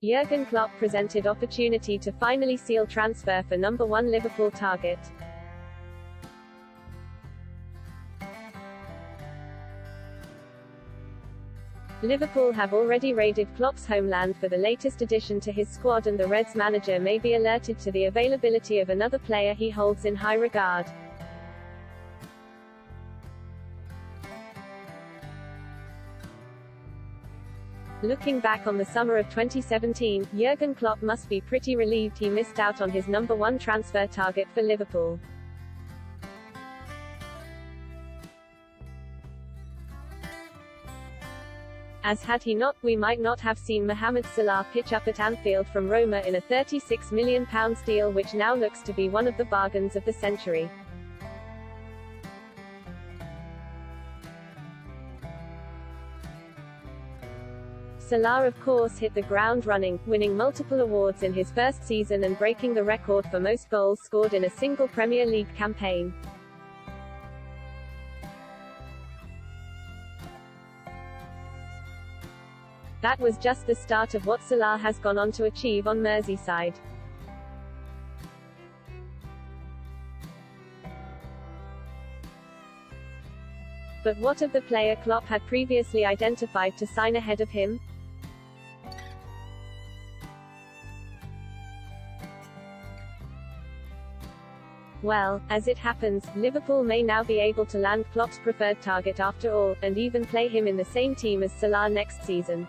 Jurgen Klopp presented opportunity to finally seal transfer for No.1 Liverpool target. Liverpool have already raided Klopp's homeland for the latest addition to his squad, and the Reds manager may be alerted to the availability of another player he holds in high regard. Looking back on the summer of 2017, Jurgen Klopp must be pretty relieved he missed out on his No.1 transfer target for Liverpool. As had he not, we might not have seen Mohamed Salah pitch up at Anfield from Roma in a £36 million deal, which now looks to be one of the bargains of the century. Salah of course hit the ground running, winning multiple awards in his first season and breaking the record for most goals scored in a single Premier League campaign. That was just the start of what Salah has gone on to achieve on Merseyside. But what of the player Klopp had previously identified to sign ahead of him? Well, as it happens, Liverpool may now be able to land Klopp's preferred target after all, and even play him in the same team as Salah next season.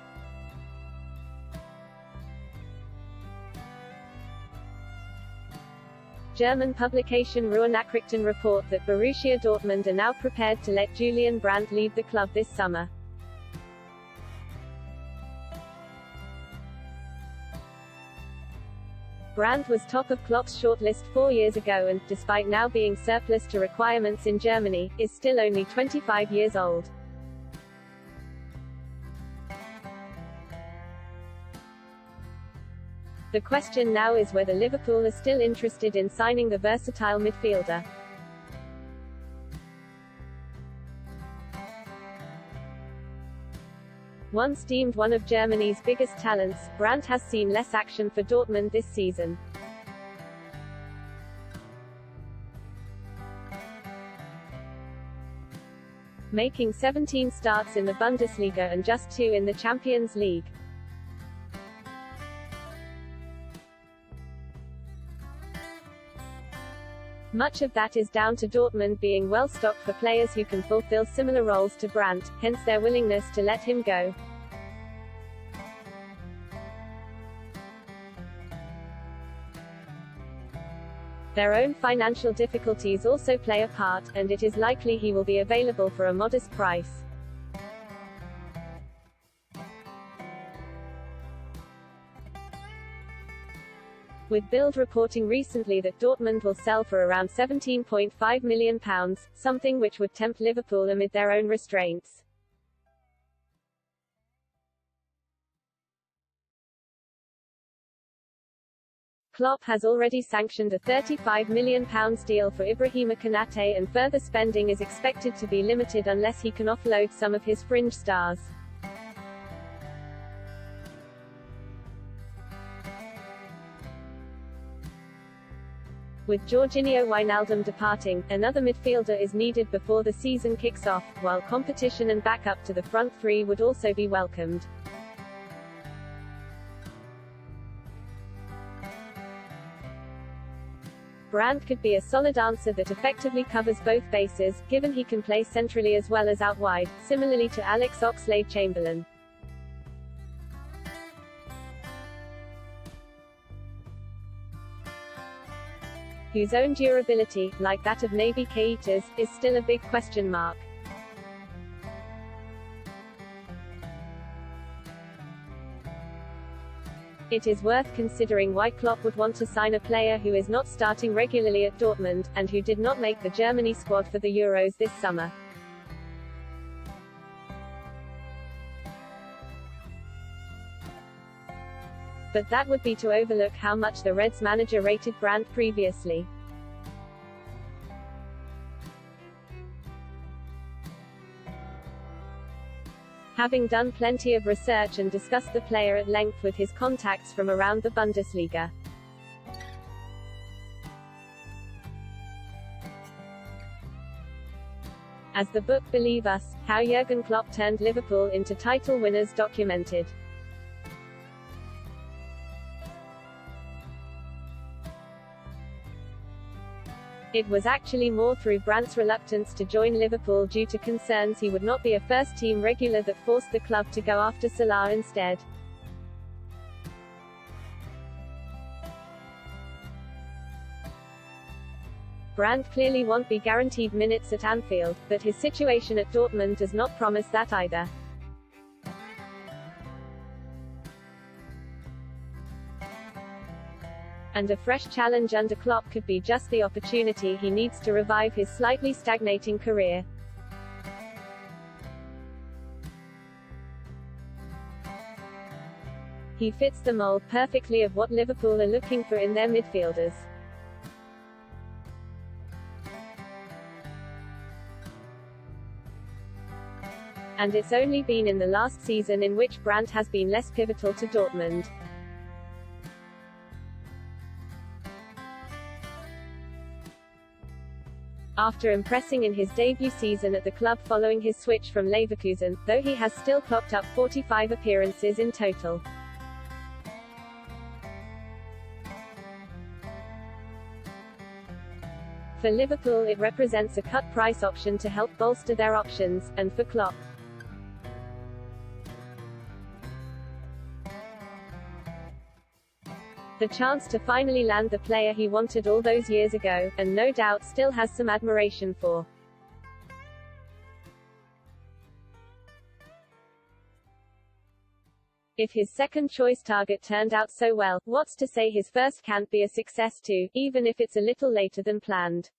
German publication Ruhr-Nachrichten report that Borussia Dortmund are now prepared to let Julian Brandt leave the club this summer. Brandt was top of Klopp's shortlist 4 years ago and, despite now being surplus to requirements in Germany, is still only 25 years old. The question now is whether Liverpool are still interested in signing the versatile midfielder. Once deemed one of Germany's biggest talents, Brandt has seen less action for Dortmund this season. Making 17 starts in the Bundesliga and just 2 in the Champions League. Much of that is down to Dortmund being well stocked for players who can fulfill similar roles to Brandt, hence their willingness to let him go. Their own financial difficulties also play a part, and it is likely he will be available for a modest price. With Bild reporting recently that Dortmund will sell for around £17.5 million, something which would tempt Liverpool amid their own restraints. Klopp has already sanctioned a £35 million deal for Ibrahima Konate, and further spending is expected to be limited unless he can offload some of his fringe stars. With Jorginho Wijnaldum departing, another midfielder is needed before the season kicks off, while competition and backup to the front three would also be welcomed. Brandt could be a solid answer that effectively covers both bases, given he can play centrally as well as out wide, similarly to Alex Oxlade-Chamberlain. Whose own durability, like that of Naby Keita's, is still a big question mark. It is worth considering why Klopp would want to sign a player who is not starting regularly at Dortmund, and who did not make the Germany squad for the Euros this summer. But that would be to overlook how much the Reds manager rated Brandt previously. having done plenty of research and discussed the player at length with his contacts from around the Bundesliga. As the book Believe Us, How Jurgen Klopp Turned Liverpool into Title Winners documented. It was actually more through Brandt's reluctance to join Liverpool due to concerns he would not be a first-team regular that forced the club to go after Salah instead. Brandt clearly won't be guaranteed minutes at Anfield, but his situation at Dortmund does not promise that either. And a fresh challenge under Klopp could be just the opportunity he needs to revive his slightly stagnating career. He fits the mold perfectly of what Liverpool are looking for in their midfielders. And it's only been in the last season in which Brandt has been less pivotal to Dortmund. After impressing in his debut season at the club following his switch from Leverkusen, though he has still clocked up 45 appearances in total. For Liverpool it represents a cut-price option to help bolster their options, and for Klopp, the chance to finally land the player he wanted all those years ago, and no doubt still has some admiration for. If his second-choice target turned out so well, what's to say his first can't be a success too, even if it's a little later than planned?